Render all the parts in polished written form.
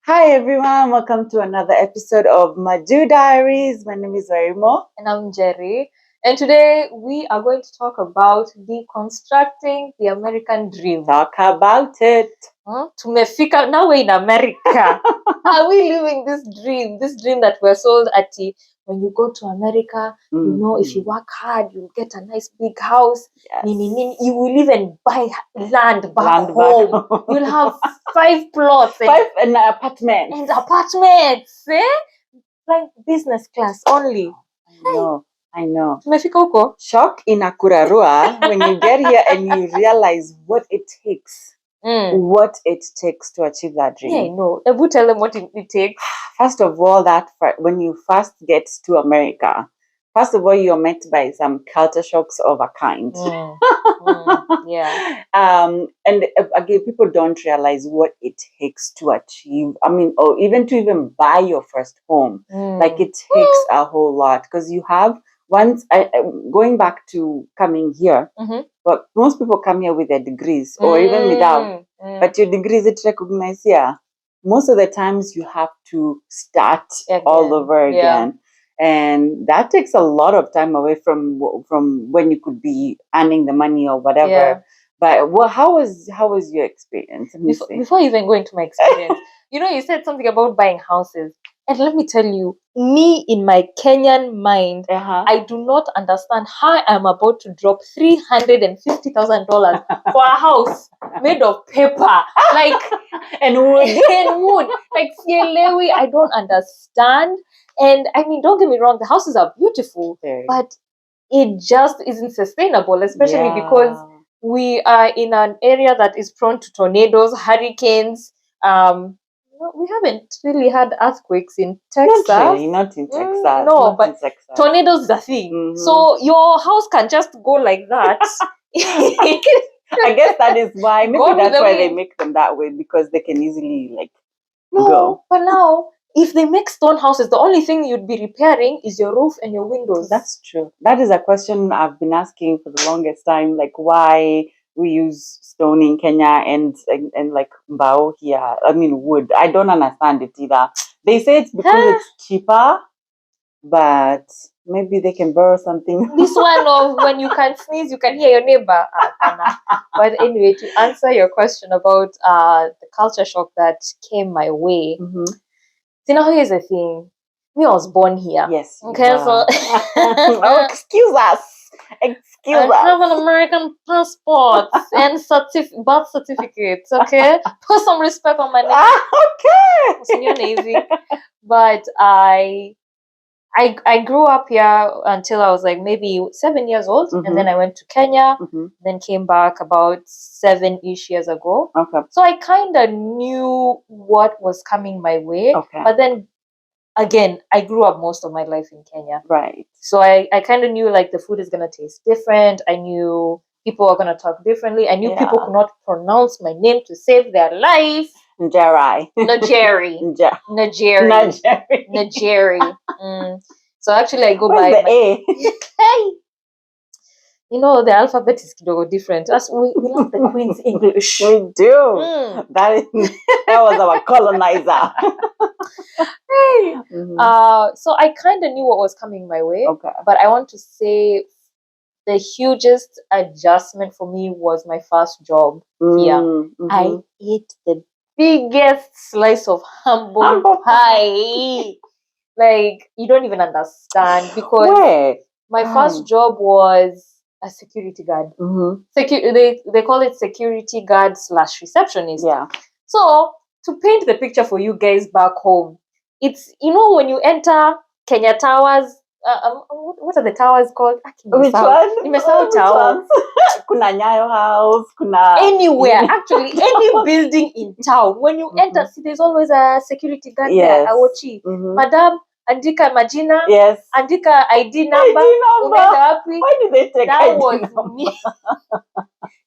Hi everyone, welcome to another episode of Maju Diaries. My name is Warimo. And I'm Jerry. And today we are going to talk about deconstructing the American dream. Talk about it. Tumefika, now we're in America. Are we living this dream that we're sold at when you go to America, you know, if you work hard, you'll get a nice big house. Yes. You will even buy land back home. You'll have 5 plots. 5 apartments. And apartments. Like business class only. I know. Tumefika huko? Shock in Akurarua when you get here and you realize what it takes. What it takes to achieve that dream. Yeah, I know. Ebu tell them what it takes. First of all, when you first get to America, first of all, you're met by some culture shocks of a kind. Yeah. And again, people don't realize what it takes to achieve. I mean, or even buy your first home. Like it takes a whole lot because you have going back to coming here. But most people come here with their degrees or even without. But your degrees it recognized here. Most of the times you have to start all over again. And that takes a lot of time away from when you could be earning the money or whatever. Yeah. But how was your experience? Before even going to my experience, you said something about buying houses. And let me tell you, me in my Kenyan mind, I do not understand how I'm about to drop $350,000 for a house made of paper, like and wood. Like sielewi, I don't understand. And I mean, don't get me wrong, the houses are beautiful, but it just isn't sustainable, especially because we are in an area that is prone to tornadoes, hurricanes. We haven't really had earthquakes in Texas. Not in Texas. No, but tornadoes is a thing. So your house can just go like that. I guess that is why. Maybe that's why they make them that way, because they can easily go. No, but now if they make stone houses, the only thing you'd be repairing is your roof and your windows. That's true. That is a question I've been asking for the longest time. Like why we use stone in Kenya and like mbao here. I mean wood. I don't understand it either. They say it's because it's cheaper, but maybe they can borrow something. This one of when you can sneeze, you can hear your neighbor. But anyway, to answer your question about the culture shock that came my way. See, now here's the thing. Me, I was born here. Yes. Okay, so excuse us. I have an American passport and birth certificates. Okay, put some respect on my name. Okay. Senior Navy. But I grew up here until I was like maybe 7 years old, and then I went to Kenya, then came back about 7-ish years ago. Okay. So I kind of knew what was coming my way. Okay. But then again, I grew up most of my life in Kenya. Right. So I kind of knew like the food is going to taste different. I knew people are going to talk differently. I knew people could not pronounce my name to save their life. Njeri. Najeri. So actually I go by the A? Hey. The alphabet is kidogo different. We love the Queen's English. We do. That was our colonizer. Hey. So I kind of knew what was coming my way. Okay. But I want to say the hugest adjustment for me was my first job here. I ate the biggest slice of humble pie. Like, you don't even understand, because my first job was a security guard. They call it security guard / receptionist. Yeah. So to paint the picture for you guys back home, it's when you enter Kenya Towers, what are the towers called? Which one? Nimesahau Which tower. ones? Kuna Nyayo House, kuna... Anywhere, actually, any building in town. When you enter, see, there's always a security guard there. Awochi. Madam, andika majina. Yes. Andika ID number. Why did they take that ID was number? me.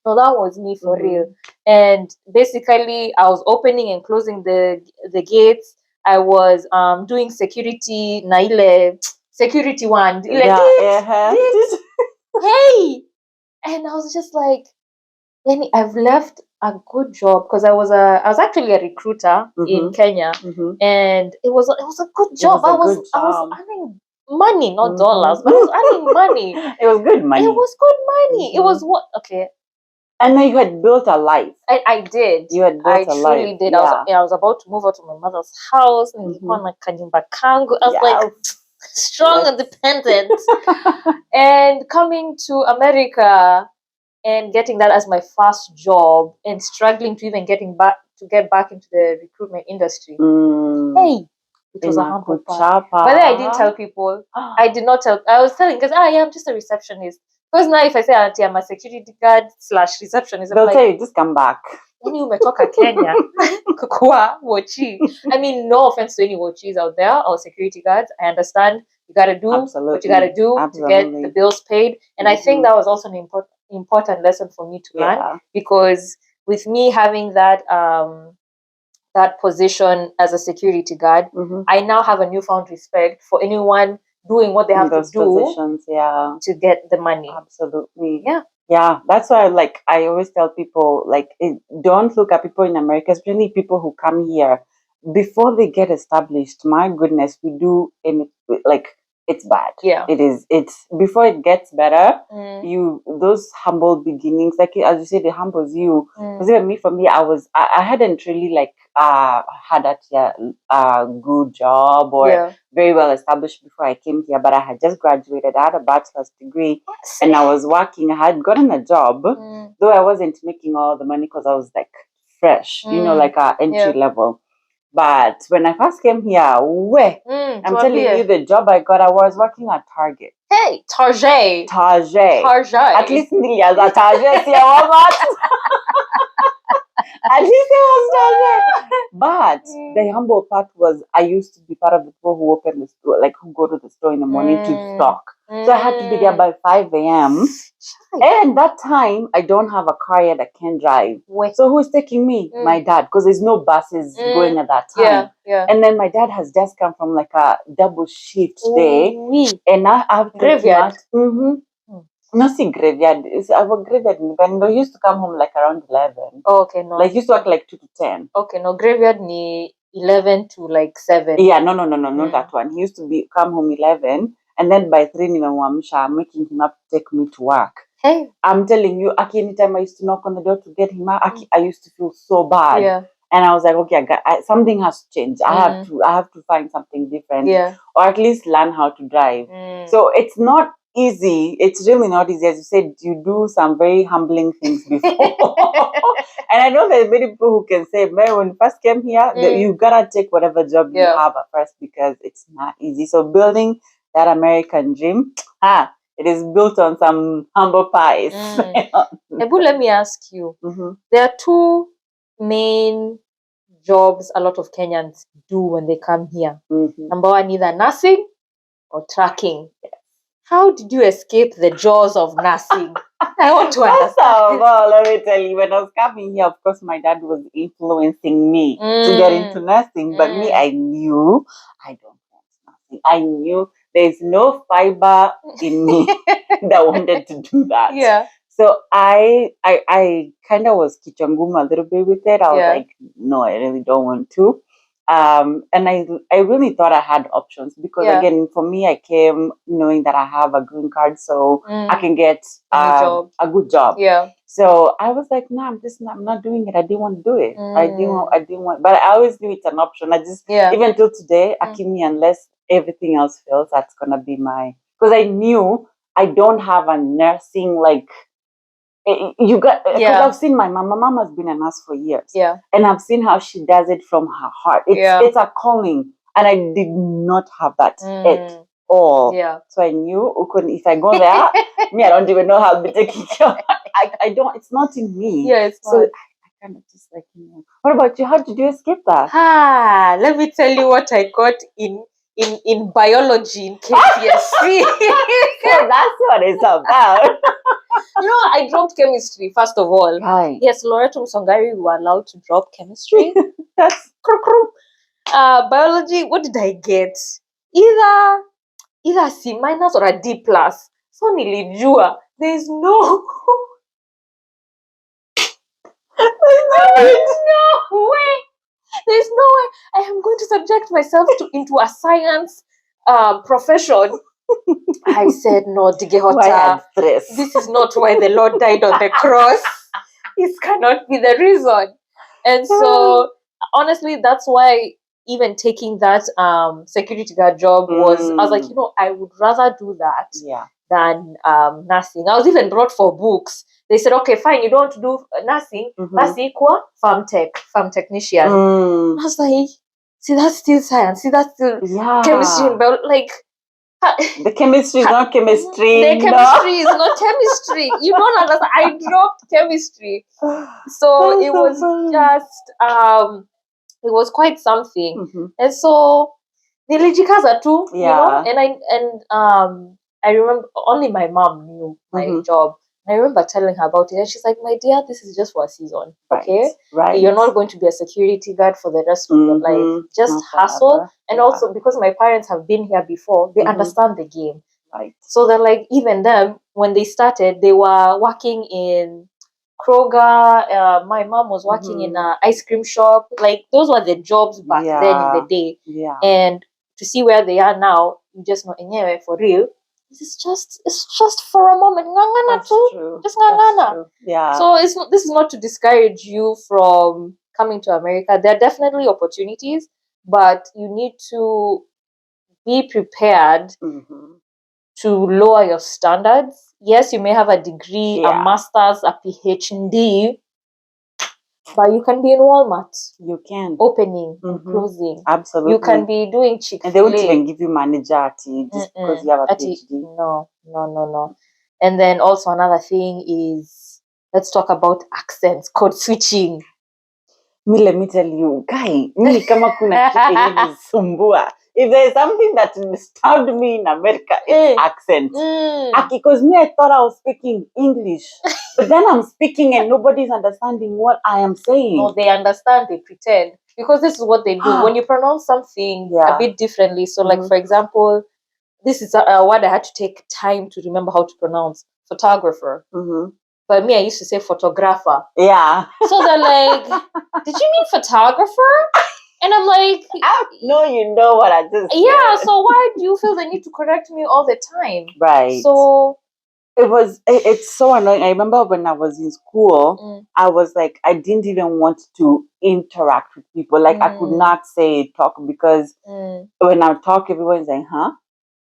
No, that was me for real. And basically, I was opening and closing the gates. I was doing security, naile security one. Hey, and I was just like, Lenny, I've left a good job because I was actually a recruiter in Kenya, and it was a good job. I was earning money, not dollars, but I was earning money. It was good money. It was good money. It was what? Okay. And then you had built a life. I did. You had built a life. I truly did. Yeah. I was about to move out to my mother's house. I was like strong, independent. And coming to America and getting that as my first job and struggling to even get back into the recruitment industry. Hey, it was a humble part. But then I didn't tell people. I did not tell. I was telling because I'm just a receptionist. Because now if I say Auntie, I'm a security guard / receptionist, they'll tell you, just come back. When you umetoka Kenya, kukua wochi. I mean, no offense to any wochis out there or security guards. I understand you got to do what you got to do to get the bills paid. And I think that was also an important lesson for me to learn, because with me having that that position as a security guard, I now have a newfound respect for anyone doing what they have to do to get the money. Absolutely. Yeah, that's why I always tell people, don't look at people in America, especially people who come here before they get established. My goodness, we do it's bad. Yeah, it is. It's before it gets better. Those humble beginnings, as you said, it humbles you. Because even me, for me, I hadn't really had a good job or very well established before I came here, but I had just graduated. I had a bachelor's degree and I was working. I had gotten a job, though I wasn't making all the money because I was fresh, entry level. But when I first came here, I'm telling you, the job I got, I was working at Target. Hey, Target. At least nilianza Target, see, I was not. At least it was Target. But the humble part was I used to be part of the people who open the store, who go to the store in the morning to stock. So I had to be there by 5 a.m. And that time, I don't have a car yet. I can't drive. So who's taking me? My dad, because there's no buses going at that time. And then my dad has just come from a double shift day. And I have graveyard. Not see graveyard. I work graveyard, but he used to come home around 11. Oh, okay, no. He used to work 2 to 10. Okay, no, graveyard ni 11 to 7. Yeah, no, not that one. He used to come home 11, and then by 3 nimemwamsha, I'm making him up to take me to work. Hey, I'm telling you, anytime I used to knock on the door to get him up, I used to feel so bad. Yeah. And I was like, okay, something has changed. I have to find something different. Yeah. Or at least learn how to drive. So it's not easy. It's really not easy. As you said, you do some very humbling things before. And I know there's many people who can say, man, when you first came here, you gotta take whatever job you have at first, because it's not easy. So building that American dream, it is built on some humble pies. Ebu, let me ask you. There are two main jobs a lot of Kenyans do when they come here. Number one, either nursing or trucking. How did you escape the jaws of nursing? I want to understand. First of all, let me tell you, when I was coming here, of course, my dad was influencing me to get into nursing. But me, I knew I don't want nursing. I knew there's no fiber in me that wanted to do that. Yeah. So I kind of was kichanguma a little bit with it. I was like, no, I really don't want to. And I really thought I had options, because again, for me, I came knowing that I have a green card, so I can get a good job. Yeah. So I was like, no, I'm not doing it. I didn't want to do it. I didn't want, but I always knew it's an option. I just, even till today, Akimi, unless everything else fails, that's gonna be because I knew I don't have a nursing because I've seen my mom. My mom has been a nurse for years. Yeah. And I've seen how she does it from her heart. It's a calling. And I did not have that. all. Yeah. So I knew if I go there, me, I don't even know how I'll be taking care of. I don't. It's not in me. Yeah, it's So not. I kind of just like, What about you? How did you escape that? Let me tell you what I got in biology in KCSE. So that's what it's about. I dropped chemistry, first of all. Right. Yes, Loreto Msongari, we were allowed to drop chemistry. That's Biology, what did I get? Either a C minus or a D plus. So nilijua, there's no way. There's no way I am going to subject myself into a science profession. I said, no, Digehota, stress. this is not why the Lord died on the cross. This cannot be the reason. And so, honestly, that's why even taking that security guard job was, I was like, I would rather do that than nursing. I was even brought for books. They said, okay, fine, you don't want to do nursing. Nursing, farm technician. I was like, see, that's still science. See, that's still chemistry. But like, the chemistry is not chemistry. The chemistry is not chemistry. You don't understand. I dropped chemistry. So it was just it was quite something. And so nilijikaza too, and I remember only my mom knew my job. I remember telling her about it, and she's like, "My dear, this is just for a season, okay? Right. You're not going to be a security guard for the rest of your life. Just hustle." And also, because my parents have been here before, they understand the game. Right. So they're like, even them, when they started, they were working in Kroger. My mom was working in an ice cream shop. Like, those were the jobs back then in the day. Yeah. And to see where they are now, you just know, anyway, for real. It's just for a moment. Ngangana too. True. Just ngangana. Yeah. So this is not to discourage you from coming to America. There are definitely opportunities, but you need to be prepared to lower your standards. Yes, you may have a degree, a master's, a PhD, but you can be in Walmart. You can. Opening and closing. Absolutely. You can be doing Chick-fil-A. And they won't even give you manager just because you have a PhD. No. And then also another thing is, let's talk about accents, code switching. Let me tell you, guy, kama kuna kitu ilinisumbua. If there's something that disturbed me in America, it's accent. Because me, I thought I was speaking English. But then I'm speaking and nobody's understanding what I am saying. No, they understand, they pretend. Because this is what they do. When you pronounce something a bit differently, so like, for example, this is a word I had to take time to remember how to pronounce. Photographer. But me, I used to say photographer. Yeah. So they're like, did you mean photographer? And I'm like, no, you know what I just said. So why do you feel the need to correct me all the time? Right. So it's so annoying. I remember when I was in school, I was like, I didn't even want to interact with people. Like, I could not talk because when I talk, everyone's like, huh?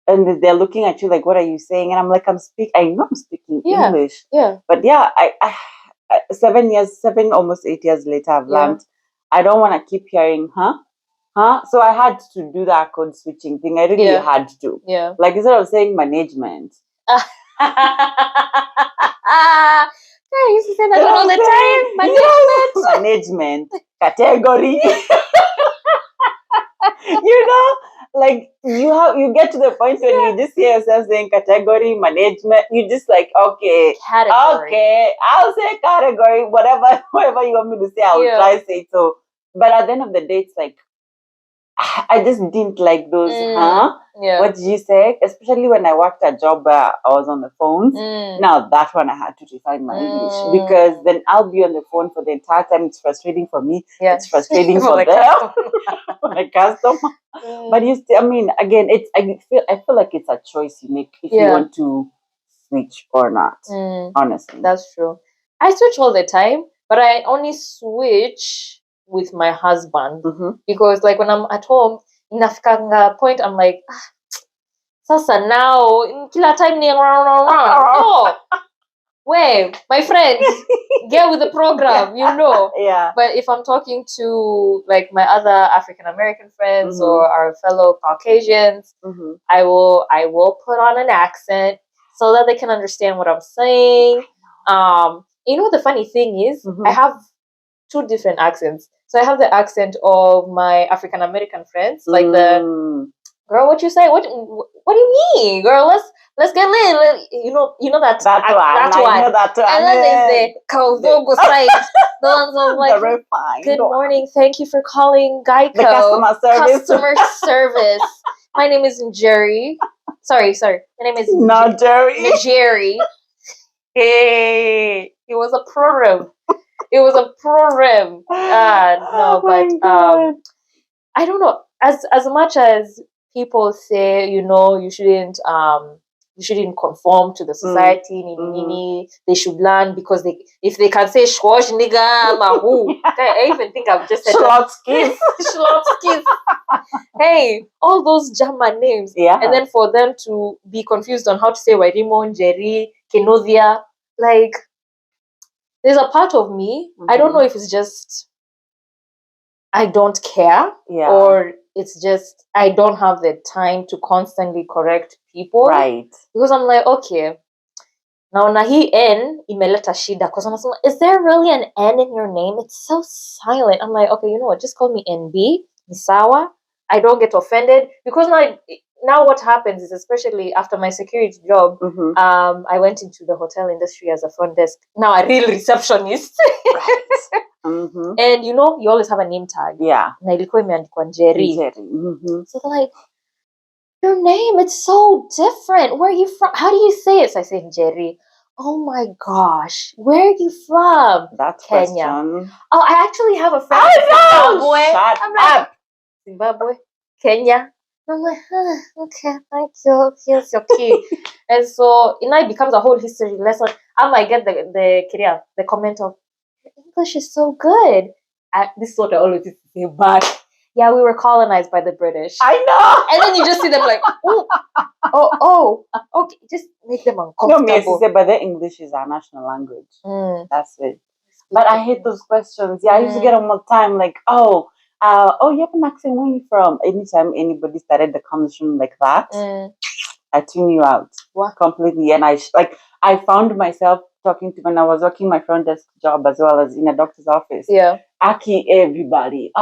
And they're looking at you like, what are you saying? And I'm like, I know I'm speaking English. Yeah. But I 7 almost 8 years later, I've learned I don't want to keep hearing, huh? So I had to do that code switching thing. I really had to. Yeah. Like, instead of saying management. I used to say that all the time. Management. Category. Like you get to the point when you just hear yourself saying category, management, you just like, category. Okay, I'll say category, whatever you want me to say, I'll try to say so. But at the end of the day, it's like, I just didn't like those, what did you say? Especially when I worked a job where I was on the phones. Now that one I had to refine my English, because then I'll be on the phone for the entire time. It's frustrating for me. It's frustrating for them, for the customer. But again, I feel like it's a choice you make if you want to switch or not. Honestly, that's true. I switch all the time, but I only switch with my husband, because like when I'm at home, inafikanga point I'm like, sasa now kila time ni no. Wait, my friend, get with the program, you know. Yeah. But if I'm talking to like my other African American friends or our fellow Caucasians, I will put on an accent so that they can understand what I'm saying. You know, the funny thing is, I have two different accents. So I have the accent of my African American friends, like the girl, what you say? What do you mean, girl? Let's get lit. You know that That one. I know that one. And then there's the Kauzogo side, the ones of like, refined. good morning, thank you for calling Geico. The customer service. Customer service. My name is Jerry. Sorry. My name is not Jerry. Jerry. Hey, it was a program. It was a program. No, but I don't know. As much as people say, you know, you shouldn't conform to the society. They should learn because if they can say schwash nigga mahu. I even think I've just said Schlotzkis. Schlotzkis. Hey, all those German names. Yeah. And then for them to be confused on how to say Wairimo, Jerry, Kenovia, like there's a part of me, I don't know if it's just I don't care or it's just I don't have the time to constantly correct people. Right. Because I'm like, okay, now na hii N imeleta shida. Because I'm like, is there really an N in your name? It's so silent. I'm like, okay, you know what? Just call me NB, Misawa. I don't get offended. Because now what happens is, especially after my security job, I went into the hotel industry as a front desk. Now a real receptionist. Right. And you know, you always have a name tag. Yeah. Na ilikuwa imeandikwa Jerry. So they're like, your name, it's so different. Where are you from? How do you say it? So I say Jerry. Oh my gosh. Where are you from? That's Kenya. Question. Oh, I actually have a friend from Zimbabwe. Shut I'm like, up. Zimbabwe, Kenya. I'm like, okay, thank you. Here's your key. And so it becomes a whole history lesson. I might get the comment of, your English is so good. This is what I always used to say back. Yeah, we were colonized by the British. I know. And then you just see them like, oh, okay, just make them uncomfortable. No, but the English is our national language. That's it. But I hate those questions. Yeah, I used to get them all the time, like, you have an accent, where are you from? Anytime anybody started the conversation like that, I tune you out completely. And I found myself talking to, when I was working my front desk job as well as in a doctor's office. Yeah. Aki, everybody.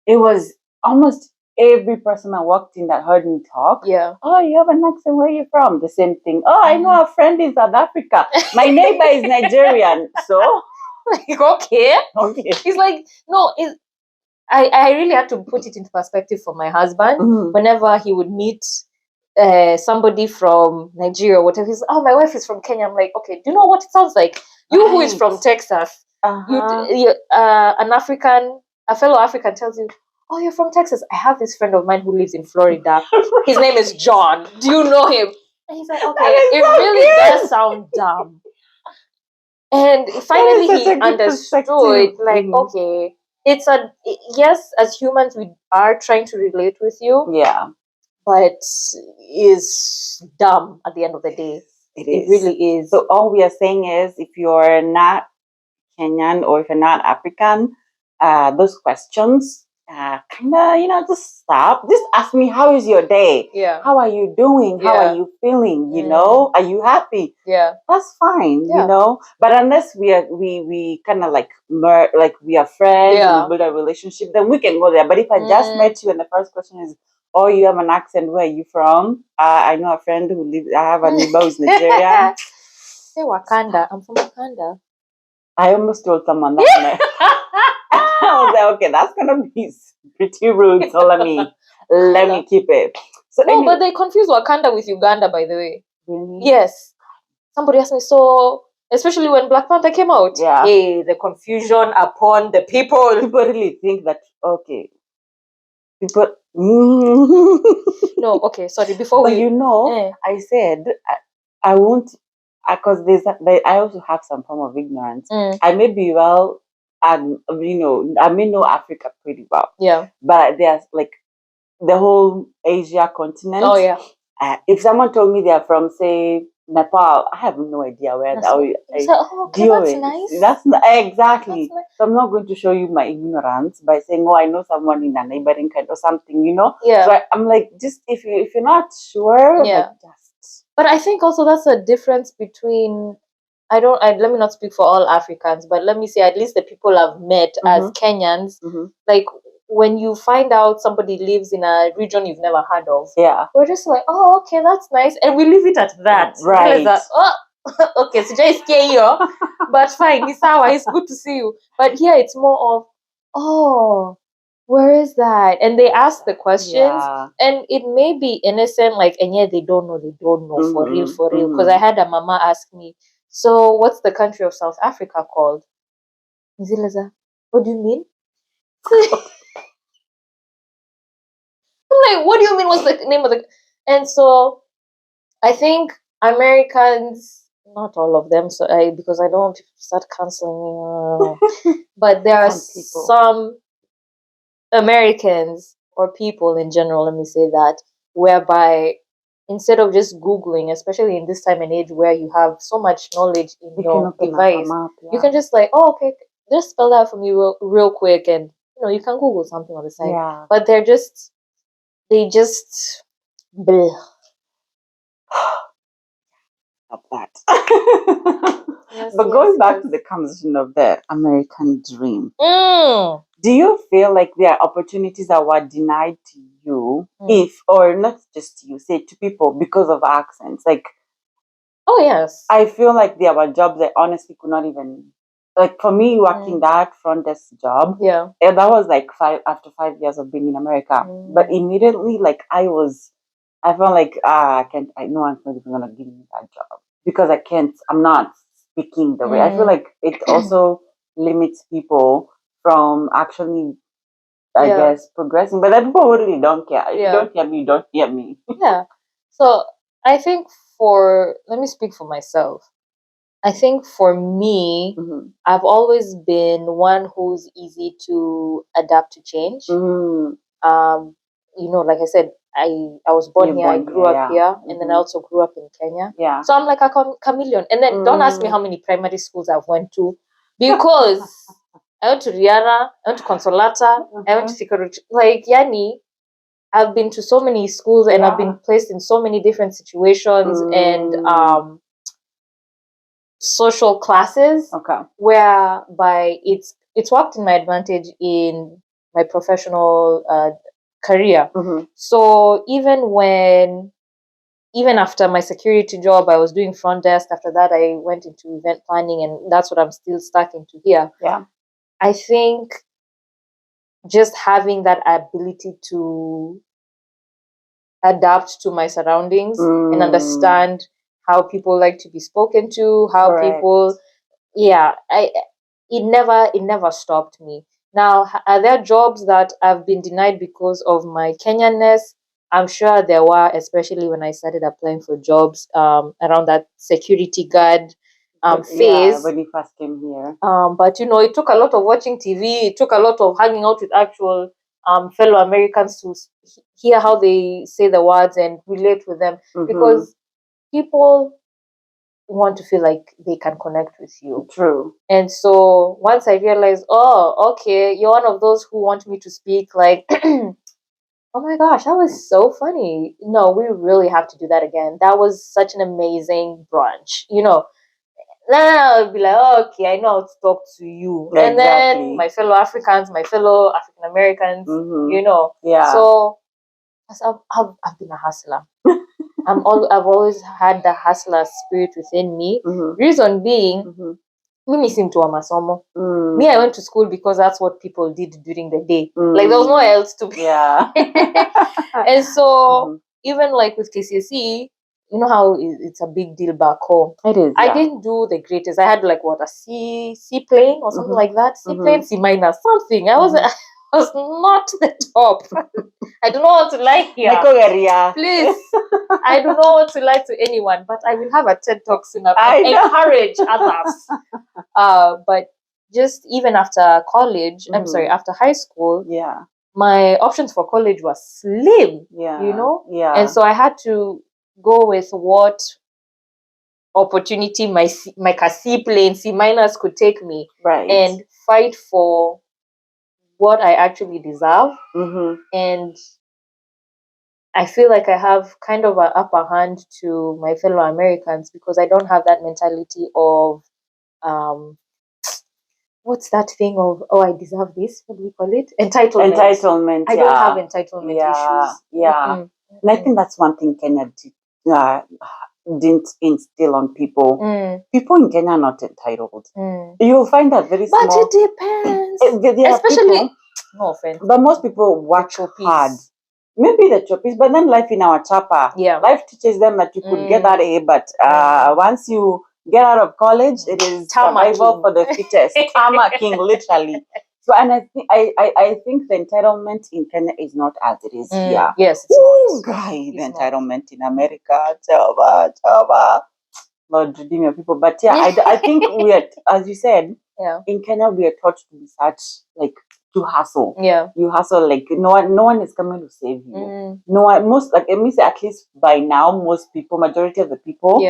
It was almost every person I walked in that heard me talk. Yeah. Oh, you have an accent, where are you from? The same thing. Oh, I know a friend in South Africa. My neighbor is Nigerian. So like, okay. It's like, no, I really had to put it into perspective for my husband. Whenever he would meet somebody from Nigeria or whatever, he's like, oh, my wife is from Kenya. I'm like, okay, do you know what it sounds like? You who is from Texas, a fellow African tells you, oh, you're from Texas. I have this friend of mine who lives in Florida. His name is John. Do you know him? And he's like, okay, it so really does sound dumb. And finally he understood, like, okay, yes, as humans, we are trying to relate with you. Yeah. But is dumb at the end of the day. It really is. So all we are saying is, if you're not Kenyan or if you're not African, those questions, kind of, just stop. Just ask me, how is your day? Yeah. How are you doing? How are you feeling? You know, are you happy? Yeah. That's fine, you know. But unless we kind of like we are friends and we build a relationship, then we can go there. But if I just met you and the first question is, oh, you have an accent, where are you from? I know a friend who lives, I have a neighbor who's Nigerian. Say Wakanda. I'm from Wakanda. I almost told someone that. I was like, okay, that's gonna be pretty rude. So let me keep it. So no, but they confuse Wakanda with Uganda, by the way. Really? Yes. Somebody asked me, so especially when Black Panther came out. Yeah. Hey, the confusion upon the people. People really think that people. No, okay, sorry. Before but I said I won't, because I also have some form of ignorance. I may be I may know Africa pretty well. Yeah. But there's like the whole Asia continent. Oh yeah. If someone told me they're from, say, Nepal. I have no idea where That's that what, we so, oh, okay, deal that's with. nice. That's not, That's exactly. nice. So I'm not going to show you my ignorance by saying, "Oh, I know someone in a neighboring country or something," you know. Yeah. So I'm like, just if you're not sure, Yeah. like just. But I think also that's a difference between let me not speak for all Africans, but let me say at least the people I've met as Kenyans, like when you find out somebody lives in a region you've never heard of, we're just like, oh, okay, that's nice, and we leave it at that. Right. Oh, okay, so just scare you, but fine, it's sawa, it's good to see you. But here it's more of, oh, where is that? And they ask the questions, and it may be innocent, like, and yet they don't know for real. Because I had a mama ask me, so what's the country of South Africa called? Nzileza, what do you mean? I'm like, what do you mean? What's the name of the? And so I think Americans, not all of them, so because I don't want people to start canceling me, but there are some Americans or people in general, let me say that, whereby instead of just Googling, especially in this time and age where you have so much knowledge in your device, you can just like, oh, okay, just spell that for me real quick, and you can Google something on the side. But they just bleh. Of that. But going back to the conversation of the American dream, do you feel like there are opportunities that were denied to you, or not just to you, say to people because of accents? Like, oh yes, I feel like there were jobs I honestly could not even. Like for me, working that front desk job, and that was like after 5 years of being in America. But immediately, like I felt like no one's not even gonna give me that job because I'm not speaking the way. I feel like it also limits people from actually, I guess, progressing. But then people really don't care. If you don't hear me, you don't hear me. Yeah. So I think let me speak for myself. I think for me, I've always been one who's easy to adapt to change. Like I said, I was born here, I grew up here, and then I also grew up in Kenya. Yeah. So I'm like a chameleon. And then don't ask me how many primary schools I've went to, because I went to Riara, I went to Consolata, I went to Security. Like Yani, I've been to so many schools and I've been placed in so many different situations and social classes, whereby it's worked in my advantage in my professional career. So even after my security job, I was doing front desk. After that, I went into event planning, and that's what I'm still stuck into here. I think just having that ability to adapt to my surroundings and understand how people like to be spoken to, how people, it never stopped me. Now, are there jobs that I've been denied because of my Kenyanness? I'm sure there were, especially when I started applying for jobs around that security guard phase. When you first came here. But it took a lot of watching TV. It took a lot of hanging out with actual fellow Americans to hear how they say the words and relate with them, because people want to feel like they can connect with you. True. And so once I realized, oh, okay, you're one of those who want me to speak like, oh my gosh, that was so funny. No, we really have to do that again. That was such an amazing brunch. I'll be like, oh, okay, I know how to talk to you. Exactly. And then my fellow Africans, my fellow African Americans, So I've been a hustler. I've always had the hustler spirit within me. Reason being, mimi si mtu wa masomo. Me, I went to school because that's what people did during the day. Like there was nowhere else to be. And so even like with KCSE, you know how it's a big deal back home. It is. I didn't do the greatest. I had like what, a C plane or something like that. C plane, C minus, something. I was not the top. I don't know what to lie here. Please, I do not want to lie to anyone, but I will have a TED Talk soon. Encourage others. But just even after college, after high school, my options for college were slim. And so I had to go with what opportunity like a seaplane, C minus could take me Right. and fight for what I actually deserve. And I feel like I have kind of an upper hand to my fellow Americans because I don't have that mentality of what's that thing of, oh, I deserve this? What do we call it? Entitlement. Entitlement. I don't have entitlement issues. Yeah. And I think that's one thing Kenya didn't instill on people. People in Kenya are not entitled. You'll find that very small. But it depends. Especially, people, no offense, but most people work hard. Maybe the choppies, but then life in our chopper, life teaches them that you could get that A, but once you get out of college, it is survival for the fittest. Tamaking, literally. So, and I think the entitlement in Kenya is not as it is here. Yes, it's not. Guy, the entitlement in America, Chava. Lord redeem your people. But yeah, I think we are, as you said, in Kenya we are taught to be such like to hustle. Yeah. You hustle, like no one is coming to save you. No one, most, like, let me say, at least by now, most people, majority of the people,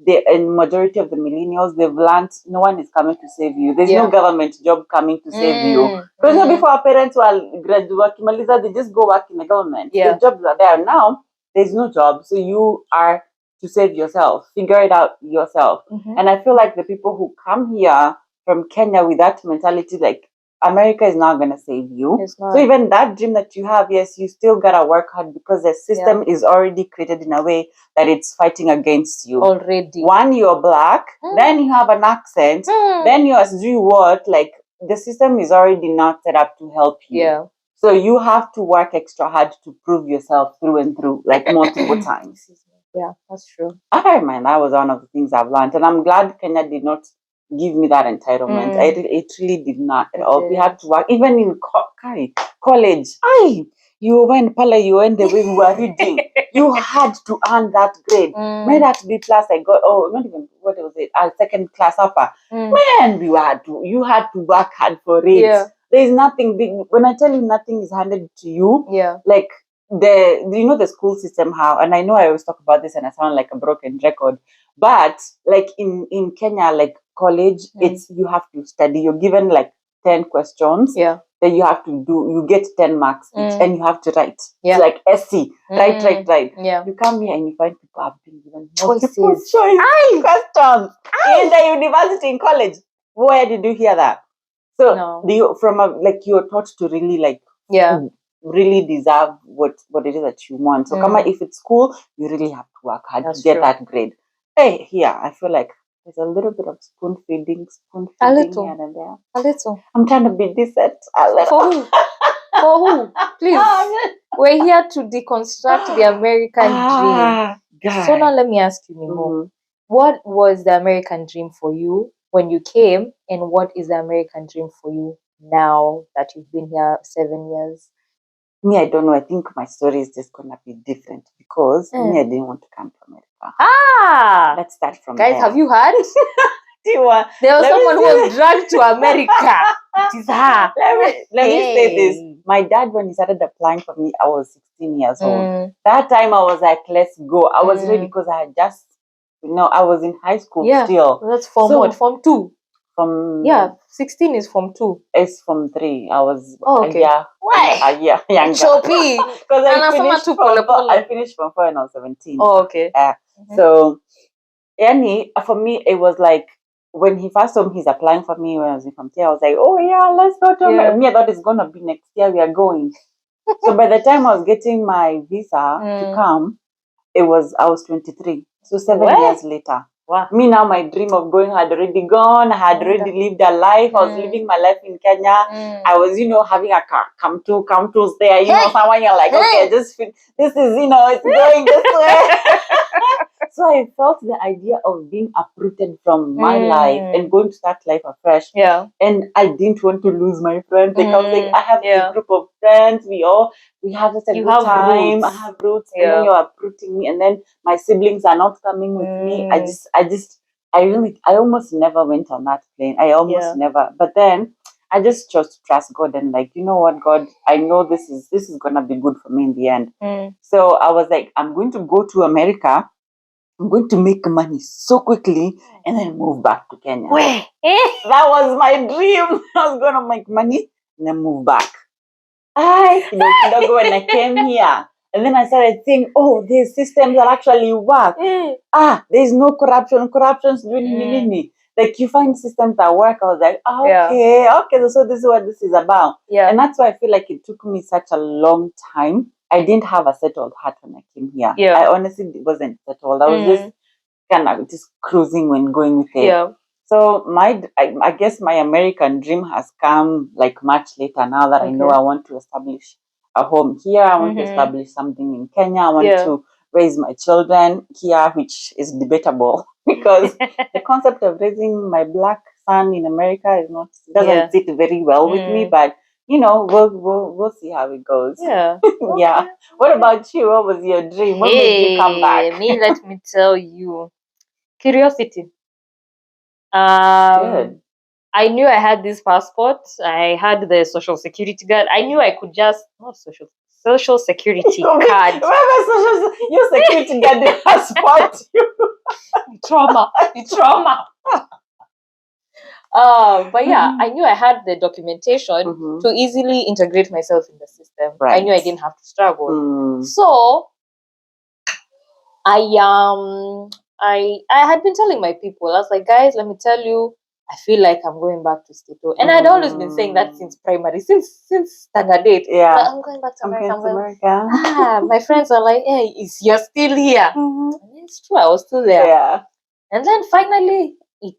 and majority of the millennials, they've learned no one is coming to save you. There's no government job coming to save you. Because before our parents were graduate, they just go work in the government. The jobs are there. Now there's no job. So you are to save yourself. Figure it out yourself. And I feel like the people who come here from Kenya with that mentality, like, America is not going to save you. So even that dream that you have, yes, you still got to work hard because the system is already created in a way that it's fighting against you. Already. One, you're black, then you have an accent, then you're do what? Like, the system is already not set up to help you. Yeah. So you have to work extra hard to prove yourself through and through, like multiple times. Yeah, that's true. I mind that was one of the things I've learned. And I'm glad Kenya did not give me that entitlement. It really did not at all. We had to work, even in college. You went the way we were reading. You had to earn that grade. Made that B plus. I got not even what was it? Second class upper. Man, you had to work hard for it. Yeah. There's nothing big. When I tell you nothing is handed to you, like the school system how, and I know I always talk about this and I sound like a broken record, but like in Kenya, like college, it's you have to study. You're given like 10 questions. Yeah. Then you have to do. You get 10 marks each, and you have to write. Yeah. It's like SC. Write. Yeah. You come here and you find people have been given choice questions in the university, in college. Where did you hear that? So you're taught to really like really deserve what it is that you want. So if it's school, you really have to work hard to get that grade. Hey, here I feel like there's a little bit of spoon feeding here and there. A little. I'm trying to be decent. A little. For who? For who? Please. We're here to deconstruct the American dream. So now let me ask you, Mimo, what was the American dream for you when you came, and what is the American dream for you now that you've been here 7 years? Me, I don't know. I think my story is just gonna be different because me, I didn't want to come to America. Let's start from guys, there. have you heard? There was someone who was dragged to America. It is her. Let me say this. My dad, when he started applying for me, I was 16 years old. That time I was like, let's go. I was ready because I had just, I was in high school still. That's Form 2. 16 is Form 2. It's Form 3. I was okay. Younger. Choppy. Because I finished Form 4 and I was 17. Oh, okay. So, for me, it was like when he first told me he's applying for me when I was in Form 3, I was like, oh yeah, let's go to America. Me, I thought it's gonna be next year. We are going. So by the time I was getting my visa to come, I was 23. So 7 years later. Wow. Me now, my dream of going had already gone. I had already lived a life. I was living my life in Kenya. I was, having a car. Come to stay. Someone you're like, okay, this is, it's going this way. So I felt the idea of being uprooted from my life and going to start life afresh. Yeah. And I didn't want to lose my friends. Like I was like, I have a group of friends. We have just a good time. Roots. I have roots. And then you're uprooting me. And then my siblings are not coming with me. I almost never went on that plane. I almost never. But then I just chose to trust God and like, you know what, God, I know this is gonna be good for me in the end. So I was like, I'm going to go to America I'm going to make money so quickly and then move back to Kenya. Where? That was my dream. I was going to make money and then move back. Kidogo when I came here. And then I started thinking, oh, these systems that actually work. There's no corruption. Corruption's doing me. Like, you find systems that work. I was like, okay, so this is what this is about. Yeah. And that's why I feel like it took me such a long time. I didn't have a settled heart when I came here. Yeah. I honestly wasn't settled. I was just kind of just cruising when going with it. Yeah. So I guess my American dream has come like much later now that I know I want to establish a home here. I want to establish something in Kenya. I want to raise my children here, which is debatable because the concept of raising my black son in America doesn't sit very well with me. But we'll see how it goes. Yeah. Yeah. What about you? What was your dream? What made you come back? Let me tell you. Curiosity. Good. I knew I had this passport. I had the social security card. I knew I could just not social security card. Your security card, the passport. Trauma. But yeah, I knew I had the documentation to easily integrate myself in the system. Right. I knew I didn't have to struggle. So I had been telling my people, I was like, guys, let me tell you, I feel like I'm going back to Stato. And I'd always been saying that since primary, since standard 8. Yeah. Like, I'm going back to America. I'm going to America. My friends are like, hey, you're still here. And it's true, I was still there. Yeah. And then finally, it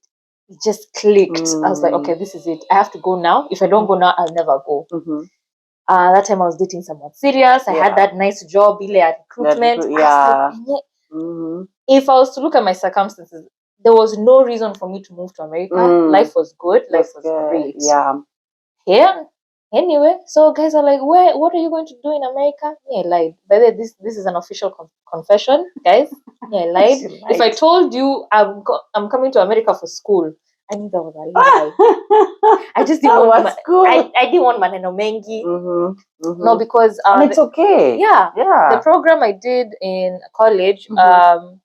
just clicked. I was like, okay, this is it. I have to go now. If I don't go now, I'll never go. That time I was dating someone serious. I had that nice job, recruitment. If I was to look at my circumstances, there was no reason for me to move to America. Life was good. Life was great. Yeah. Yeah. Anyway, so guys are like, what are you going to do in America? Yeah, I lied. By the way, this is an official confession, guys. Yeah, I lied. If I told you I'm coming to America for school, I knew that was a lie. I just didn't want I didn't want maneno mengi. No, because and it's okay. Yeah. The program I did in college,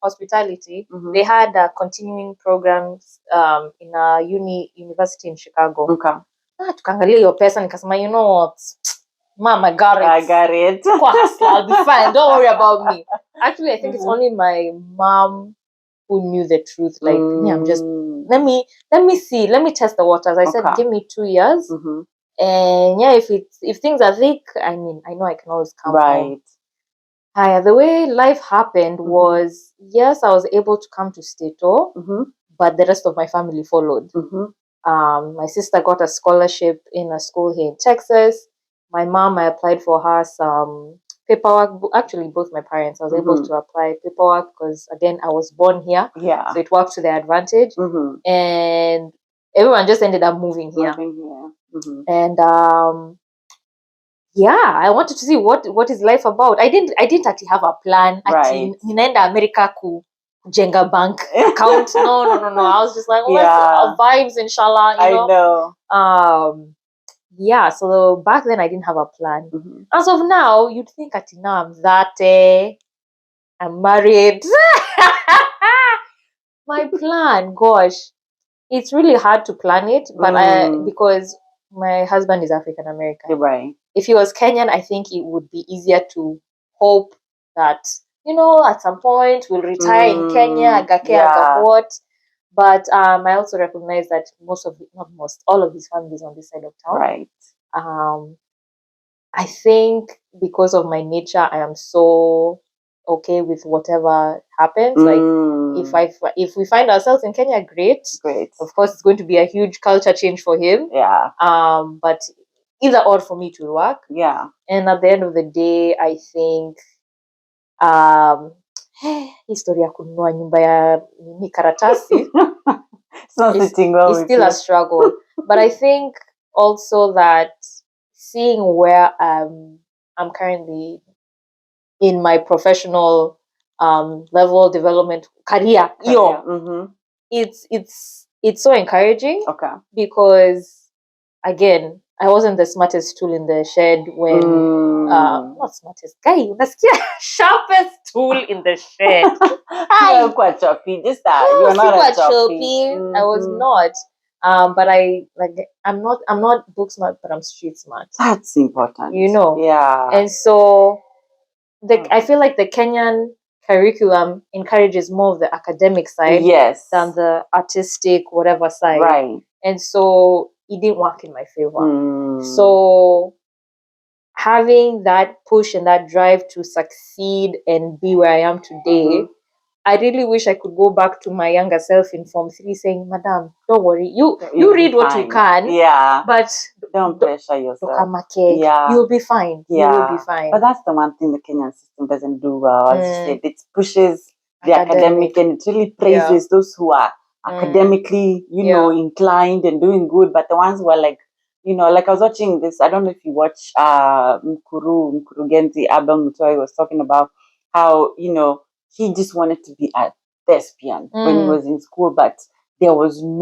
hospitality, they had continuing programs in a university in Chicago. Okay. Tukaangalia hiyo pesa nikasema, you know what, Mom, I got it. I'll be fine. Don't worry about me. Actually, I think it's only my mom who knew the truth. Like, I'm just let me see, let me test the waters. I said, give me 2 years, and if things are thick, I mean, I know I can always come home. The way life happened was, yes, I was able to come to Stato, but the rest of my family followed. My sister got a scholarship in a school here in Texas. My mom, I applied for her some paperwork. Actually, both my parents, I was able to apply paperwork because, again, I was born here. Yeah. So it worked to their advantage. And everyone just ended up moving here. And I wanted to see what is life about. I didn't actually have a plan. Ninaenda America kujenga bank account. No. I was just like, vibes, inshallah. You know. So back then I didn't have a plan. As of now, you'd think now I'm married. My plan, gosh, it's really hard to plan it, but because my husband is African American. Right. If he was Kenyan, I think it would be easier to hope that, at some point we'll retire in Kenya, what. But I also recognize that all of his family is on this side of town. Right. I think because of my nature, I am so okay with whatever happens. Like if we find ourselves in Kenya, great. Of course, it's going to be a huge culture change for him. Yeah. But either or for me to work. Yeah. And at the end of the day, I think history ya kununua nyumba ya karatasi is still a struggle. But I think also that seeing where I'm currently in my professional level development career. It's so encouraging. Okay. Because again, I wasn't the smartest tool in the shed when not smartest guy, unasikia sharpest tool in the shed. You're quite choppy. Just that you're not a choppy. I was not. But I'm not book smart, but I'm street smart. That's important. Yeah. And so I feel like the Kenyan curriculum encourages more of the academic side than the artistic whatever side. Right. And so it didn't work in my favor. So having that push and that drive to succeed and be where I am today, I really wish I could go back to my younger self in Form 3 saying, Madam, don't worry. You read what you can. Yeah. But don't pressure yourself. Yeah. You'll be fine. Yeah. You will be fine. But that's the one thing the Kenyan system doesn't do well. As you said, it pushes the academic and it really praises those who are academically, inclined and doing good. But the ones who are like, like I was watching this, I don't know if you watch Mkurugenzi Abel Mutoy was talking about how, he just wanted to be a thespian when he was in school, but there wasn't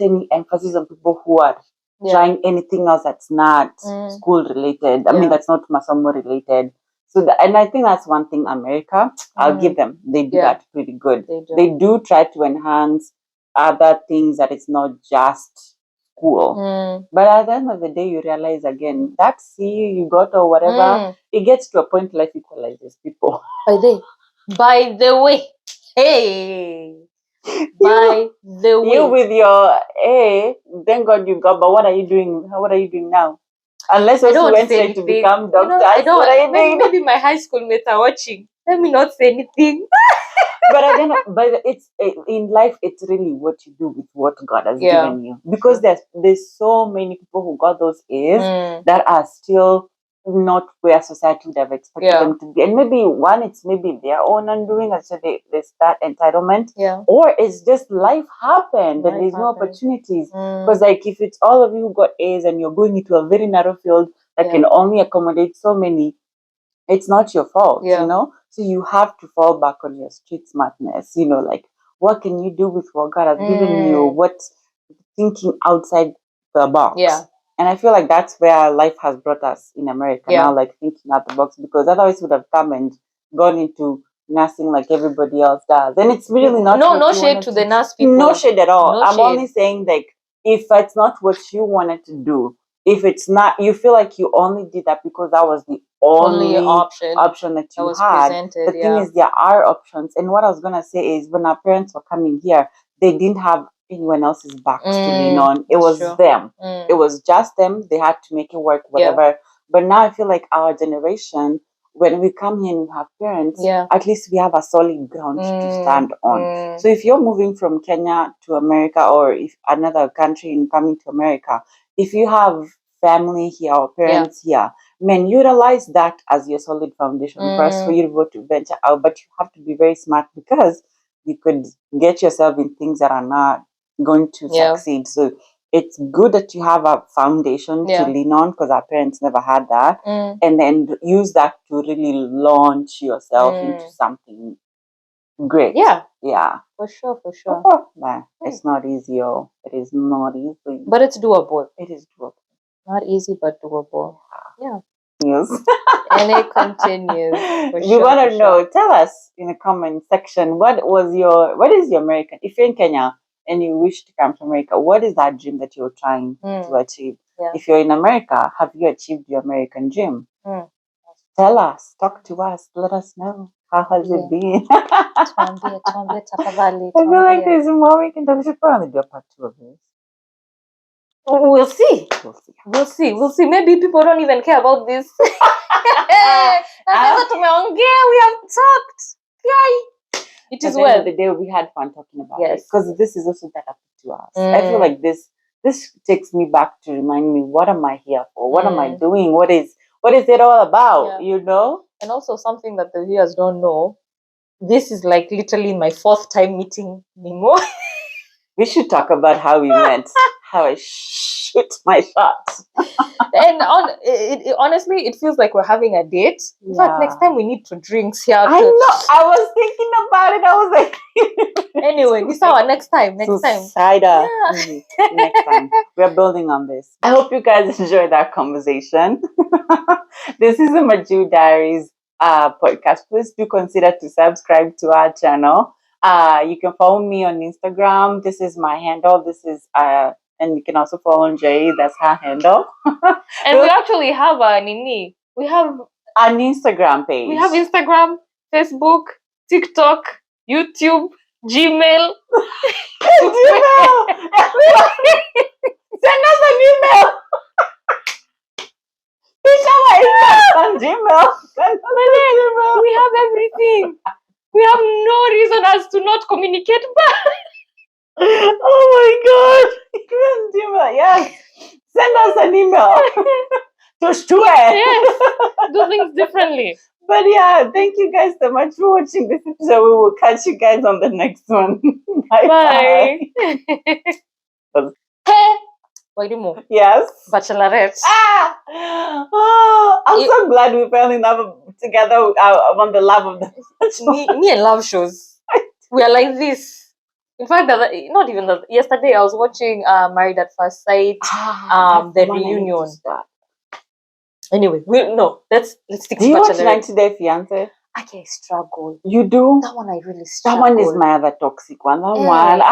any emphasis on people who are trying anything else that's not school related. I mean, that's not masomo related. So, and I think that's one thing America, I'll give them. They do that pretty good. They do try to enhance other things that it's not just school. But at the end of the day, you realize again, that C you got or whatever, it gets to a point life equalizes people. By the way, hey, by the way, you with your A, thank God you got. But what are you doing? What are you doing now? Unless you went straight to become doctors. What are you doing? Maybe my high school mates are watching. Let me not say anything. But again, it's in life. It's really what you do with what God has given you. Because there's so many people who got those A's that are still not where society would have expected them to be. And maybe it's maybe their own undoing, and so they start entitlement. Or it's just life happened and there's no opportunities. Because like if it's all of you who got A's and you're going into a very narrow field that can only accommodate so many, it's not your fault, So you have to fall back on your street smartness, like what can you do with what God has given you? What thinking outside the box. And I feel like that's where life has brought us in America now, like thinking out the box, because otherwise would have come and gone into nursing like everybody else does. And it's really not. No shade to the nurse people. No shade at all. I'm only saying like if it's not what you wanted to do, if it's not, you feel like you only did that because that was the only option that you had. The thing is, there are options. And what I was gonna say is, when our parents were coming here, they didn't have anyone else's backs to lean on. It was them. It was just them. They had to make it work, whatever. But now I feel like our generation, when we come here and we have parents, at least we have a solid ground to stand on. So if you're moving from Kenya to America, or if another country and coming to America, if you have family here or parents here, utilize that as your solid foundation first for you to go to venture out. But you have to be very smart, because you could get yourself in things that are not going to succeed. So it's good that you have a foundation to lean on, because our parents never had that. And then use that to really launch yourself into something great. Yeah. For sure. It's not easy. It is not easy. But it's doable. It is doable. Not easy, but doable. Yeah. Yes. And it continues. We want to know. Tell us in the comment section, what is your American? If you're in Kenya and you wish to come to America, what is that dream that you're trying to achieve? If you're in America, have you achieved your American dream? Tell us. Talk to us. Let us know. How has it been? I feel like there's more we can do. We should probably do a part 2 of this. We'll see. Maybe people don't even care about this. We have talked. It is well. At the end of the day, we had fun talking about it, because this is also therapy to us. I feel like this takes me back to remind me, what am I here for? What am I doing? What is it all about? And also something that the viewers don't know. This is like literally my 4th time meeting Nimo. We should talk about how we met. how I shoot my shot. And honestly, it feels like we're having a date. In fact, next time we need to drink. I know. I was thinking about it. I was like, anyway, this is our next time. Next time. Cider. Next time. We're building on this. I hope you guys enjoyed that conversation. This is the Maju Diaries podcast. Please do consider to subscribe to our channel. You can follow me on Instagram. This is my handle. This is and you can also follow Jay. That's her handle. And we actually have a Nini. We have an Instagram page. We have Instagram, Facebook, TikTok, YouTube, Gmail. Gmail. Send us an email. On Gmail. We have everything. We have no reason as to not communicate back. Oh my God. Gmail, yes. Send us an email. Yes. Do things differently. But yeah, thank you guys so much for watching this episode. We will catch you guys on the next one. Bye. Hey. Wairimu. Yes. Bachelorette. Oh, I'm so glad we fell in love together on the love of the me and love shows. We are like this. In fact, not even that. Yesterday, I was watching Married at First Sight, the reunion. Anyway, let's stick to Bachelorette. Do you watch 90 Day Fiancé? Okay, I struggle. You do? That one I really struggle. That one is my other toxic one. That one,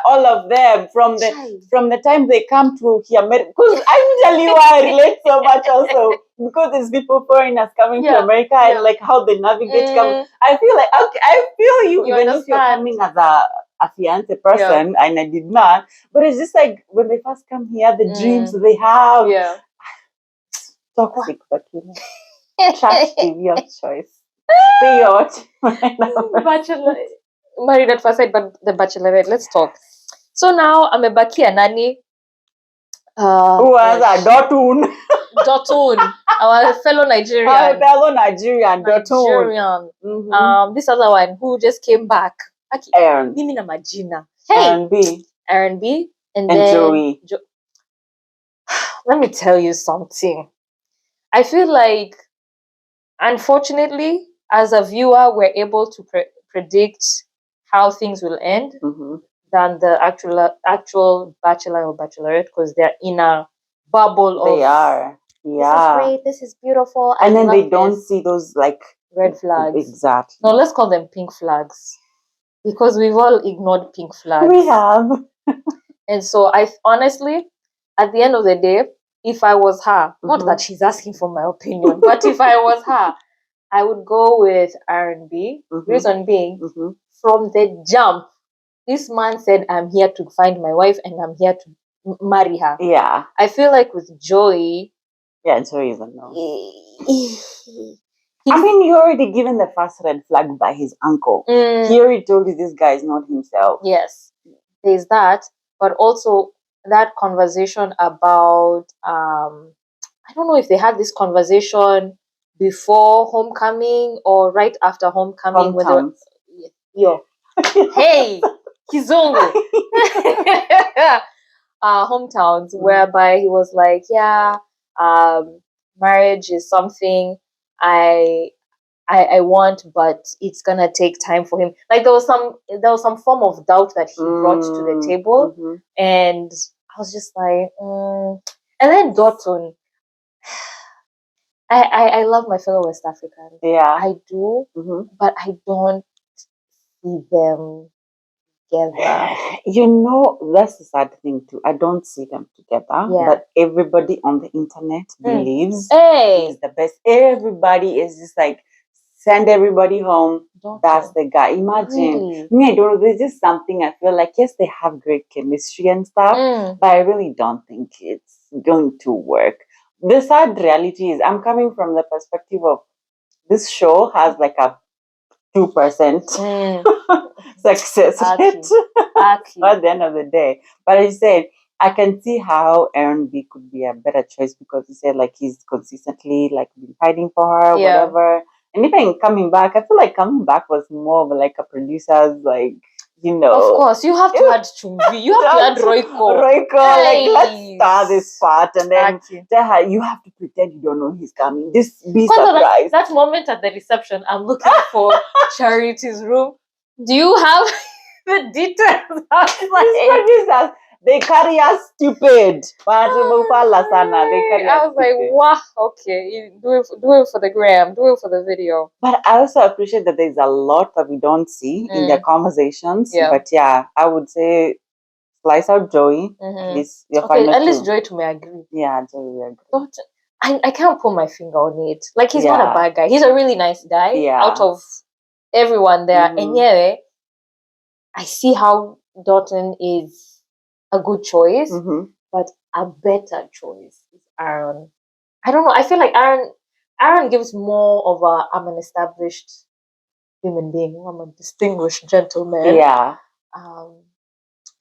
all of them from the time they come to here, because I tell you why I relate so much also, because there's people foreigners coming to America and like how they navigate. I feel like I feel you even if you're coming as a fiance person, and I did not, but it's just like when they first come here, the dreams they have. Yeah. Toxic, but you know, trash TV, your choice. Married at First Sight, but the Bachelorette. Let's talk. So now I'm a Bakia Nani. Who was a Dotun? Dotun, our fellow Nigerian. Dotun. Mm-hmm. This other one who just came back. Aaron. Mimi na Magina. Aaron B. And then Joey. Let me tell you something. I feel like, unfortunately, as a viewer, we're able to predict how things will end than the actual bachelor or bachelorette, because they're in a bubble of. They are. Yeah. This is great. This is beautiful. And then they don't see those like red flags. Exactly. No, let's call them pink flags, because we've all ignored pink flags. We have. And so I honestly, at the end of the day, if I was her, not that she's asking for my opinion, but if I was her, I would go with R&B. Reason being, from the jump, this man said, I'm here to find my wife and I'm here to marry her. Yeah. I feel like with Joey... Yeah, Joey is a no. I mean, he already given the first red flag by his uncle. He already told you this guy is not himself. Yes. There's that. But also that conversation about... I don't know if they had this conversation before homecoming or right after homecoming. Hey, Kizungu. Hometowns, whereby he was like, marriage is something I want, but it's gonna take time for him. Like there was some form of doubt that he brought to the table, and I was just like, and then Dotun. I love my fellow West Africans. Yeah, I do, but I don't see them together. You know, that's the sad thing too. I don't see them together, but everybody on the internet believes he's the best. Everybody is just like, send everybody home. That's the guy. Imagine. Me, I don't know. There's just something I feel like, yes, they have great chemistry and stuff, but I really don't think it's going to work. The sad reality is, I'm coming from the perspective of this show has like a 2% success rate at the end of the day. But I said, I can see how Aaron B could be a better choice, because he said like he's consistently like been fighting for her, whatever. And even coming back, I feel like coming back was more of like a producer's like you know. Of course, you have to add chumvi. You have to add Royco. Like, let's start this part, and then Exactly. tell her you have to pretend you don't know he's coming. Just be Because of surprised. that moment at the reception, I'm looking for Charity's room. Do you have the details? These producers, they carry us stupid. They carry I us was like, stupid. wow, okay, you do it for the gram, do it for the video. But I also appreciate that there's a lot that we don't see in their conversations. Yeah. But yeah, I would say slice out Joey. At least you're fine. Okay, at least Joy to me agree. Yeah, Joey, we agree. But I can't put my finger on it. Like, he's not Yeah. a bad guy. He's a really nice guy. Yeah. Out of everyone there. And yeah, I see how Dalton is a good choice, but a better choice is Aaron. I don't know. I feel like Aaron gives more of a I'm an established human being. I'm a distinguished gentleman. Yeah.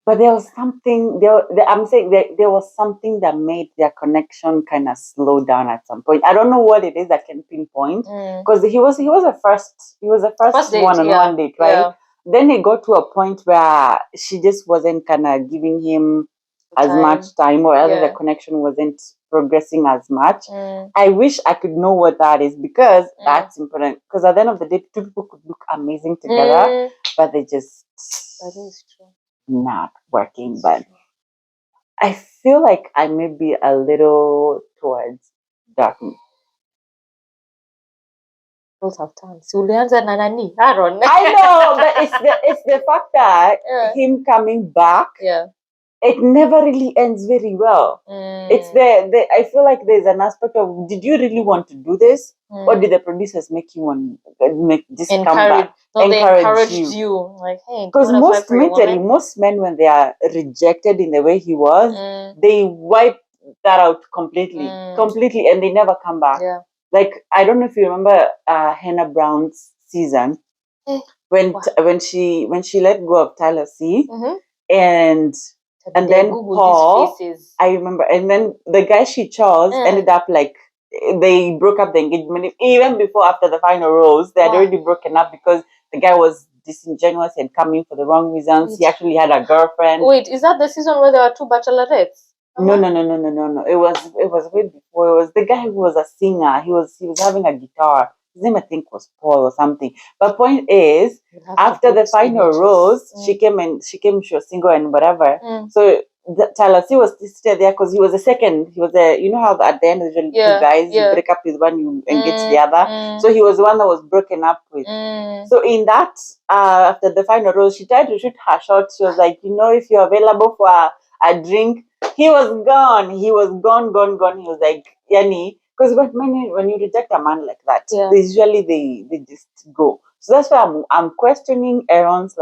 But there was something I'm saying there was something that made their connection kind of slow down at some point. I don't know what it is I can pinpoint, because he was a first one-on-one date, right? Yeah. Then it got to a point where she just wasn't kind of giving him as much time, or rather the connection wasn't progressing as much. I wish I could know what that is, because that's important. Because at the end of the day, two people could look amazing together, but they just that is true. Not working. But I feel like I may be a little towards darkness. Both have time. So Aaron. I know, but it's the fact that him coming back. Yeah. It never really ends very well. It's I feel like there's an aspect of, did you really want to do this, or did the producers make you come back? They encouraged you, like, hey. Because most men, when they are rejected in the way he was, they wipe that out completely, and they never come back. Yeah. Like, I don't know if you remember Hannah Brown's season, when she let go of Tyler C, and then Paul, I remember, and then the guy she chose ended up like, they broke up the engagement. Even before, after the final rose, they had already broken up because the guy was disingenuous and coming for the wrong reasons. He actually had a girlfriend. Wait, is that the season where there were two bachelorettes? No. It was way before. It was the guy who was a singer. He was having a guitar. His name, I think, was Paul or something. But point is, after the final rose, she was single and whatever. So Tyler C was still there because he was the second. He was you know how at the end usually two guys, you break up with one, you engage the other. So he was the one that was broken up with. So in that, after the final rose, she tried to shoot her shot. She was like, if you're available for a drink. He was gone. He was gone. He was like, Yani. Because when you reject a man like that, usually they just go. So that's why I'm questioning Aaron's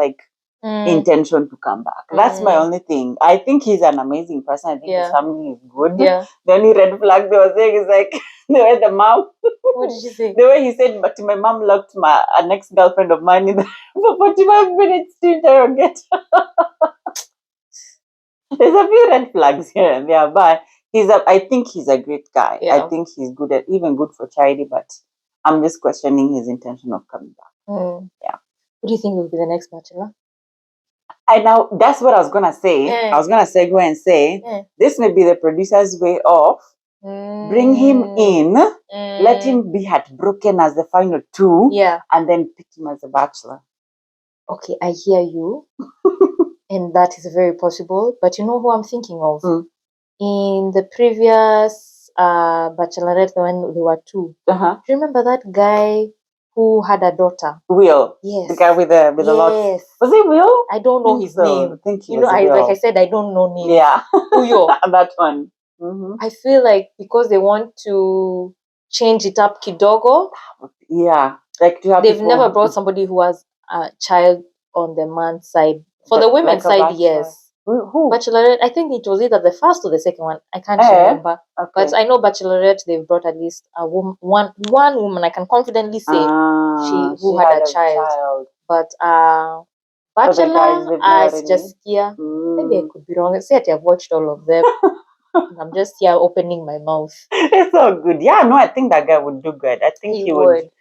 intention to come back. That's my only thing. I think he's an amazing person. I think his family is good. Yeah. The only red flag they were saying is like the way the mom. What did you say? The way he said, but my mom locked an ex-girlfriend of mine for 45 minutes to interrogate. There's a few red flags here and there, but I think he's a great guy. Yeah. I think he's even good for charity, but I'm just questioning his intention of coming back. Yeah. What do you think will be the next Bachelor? That's what I was gonna say. Yeah. I was gonna segue and say this may be the producer's way of bring him in, let him be heartbroken as the final two, and then pick him as a bachelor. Okay, I hear you. And that is very possible. But you know who I'm thinking of? In the previous Bachelorette, when there were two. Do you remember that guy who had a daughter? Will. Yes. The guy with the lot. Was it Will? I don't know his name. I think he was Will. Like I said, I don't know names. Yeah. That one. I feel like because they want to change it up kidogo. Yeah. Like to have they've never brought somebody who has a child on the man's side. For the women's side, yes. Who? Bachelorette, I think it was either the first or the second one. I can't remember. Okay. But I know Bachelorette, they've brought at least one woman I can confidently say who had a child. But Bachelor, it's just here. Maybe I could be wrong. Say I've watched all of them. I'm just here opening my mouth. It's so good. Yeah, no, I think that guy would do good. I think he would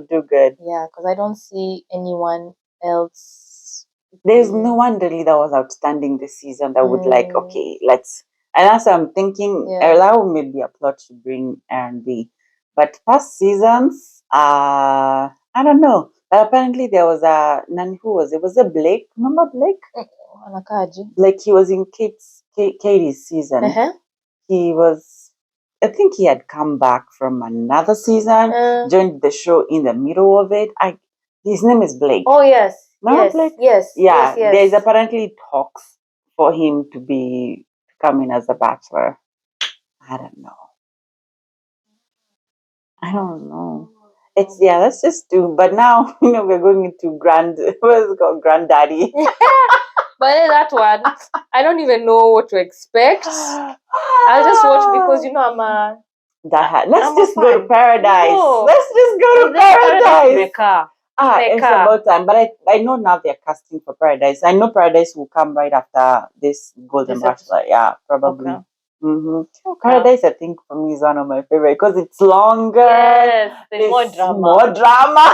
do good. Yeah, because I don't see anyone else there's no one really that was outstanding this season that would like, okay, let's. And that's what I'm thinking. That would maybe a plot to bring R&B, but past seasons, I don't know. Apparently, there was a who was it? Was it Blake? Remember Blake? Blake. He was in Katie's season. He was. I think he had come back from another season, joined the show in the middle of it. His name is Blake. Oh yes. No, Blake? Yes. Yeah, yes. There's apparently talks for him to come in as a bachelor. I don't know. It's let's just do. But now we're going into what's it called, granddaddy. But that one, I don't even know what to expect. I'll just watch because I'm a. Let's just go to paradise. No. Let's just go to paradise. It's about time. But I know now they're casting for Paradise. I know Paradise will come right after this Golden Bachelor. Yeah, probably. Okay. Okay. Paradise, I think, for me is one of my favorite because it's longer. Yes, there's more drama.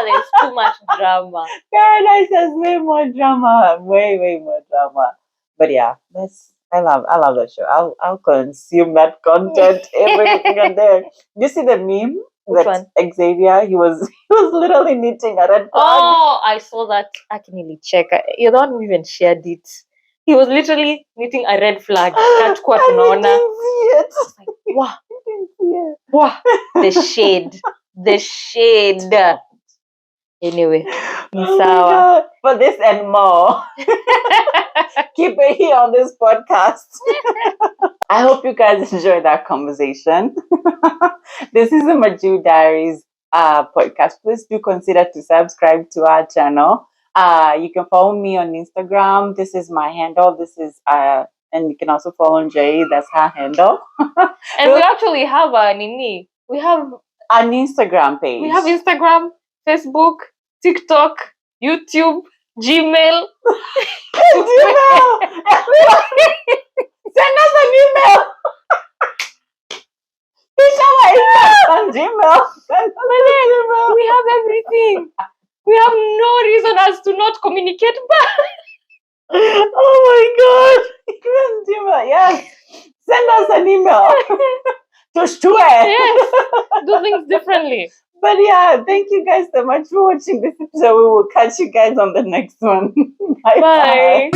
There's too much drama. Paradise has way more drama. Way more drama. But yeah, I love that show. I'll consume that content everything and there. You see the meme? Which one? Xavier, he was literally knitting a red flag. Oh, I saw that. I can really check. You don't even shared it. He was literally knitting a red flag. I didn't see it. Like, wow. I didn't see it. Wow. The shade. Anyway, God. For this and more, keep it here on this podcast. I hope you guys enjoyed that conversation. This is the Maju Diaries podcast. Please do consider to subscribe to our channel. You can follow me on Instagram. This is my handle. And you can also follow Jay. That's her handle. And we actually have we have an Instagram page. We have Instagram, Facebook, TikTok, YouTube, Gmail. Send us an email. On Gmail. We have everything. We have no reason as to not communicate back. Oh my God. Gmail, yes. Send us an email. Yes. Do things differently. But yeah, thank you guys so much for watching this episode. We will catch you guys on the next one. Bye.